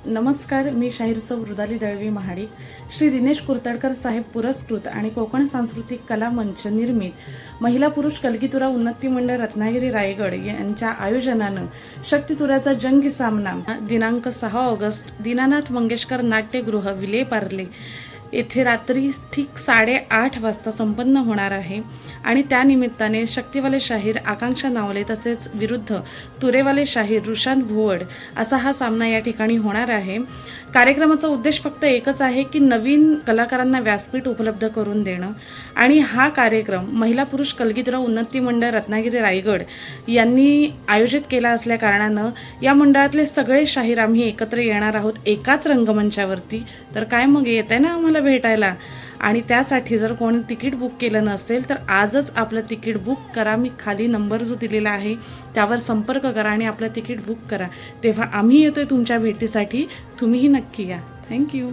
नमस्कार, मी शाहीर सौ रुदाली दळवी महाडिक, श्री दिनेश कुर्तडकर साहेब पुरस्कृत आणि कोकण सांस्कृतिक कला मंच निर्मित महिला पुरुष कलगीतुरा उन्नती मंडळ रत्नागिरी रायगड यांच्या आयोजनानं शक्तितुराचा जंगी सामना दिनांक 6 ऑगस्ट दीनानाथ मंगेशकर नाट्यगृह विले पार्ले येथे रात्री ठीक 8:30 वाजता संपन्न होणार आहे आणि त्यानिमित्ताने शक्तिवाले शाहीर आकांक्षा नावले तसेच विरुद्ध तुरेवाले शाहीर रुशांत भुवड असा हा सामना या ठिकाणी होणार आहे। कार्यक्रमाचा उद्देश फक्त एकच आहे की नवीन कलाकारांना व्यासपीठ उपलब्ध करून देणं आणि हा कार्यक्रम महिला पुरुष कलगीतुरा उन्नती मंडळ रत्नागिरी रायगड यांनी आयोजित केला असल्या कारणानं या मंडळातले सगळे शाहीर आम्ही एकत्र येणार आहोत एकाच रंगमंचावरती। तर काय मग येत आहे ना आम्हाला भेटायला? आणि त्यासाठी जर कोणी तिकीट बुक केलं नसेल तर आजच आपलं तिकीट बुक करा। मी खाली नंबर जो दिलेला आहे त्यावर संपर्क करा आणि आपलं तिकीट बुक करा। तेव्हा आम्ही येतोय तुमच्या भेटीसाठी, तुम्हीही नक्की या। थँक्यू।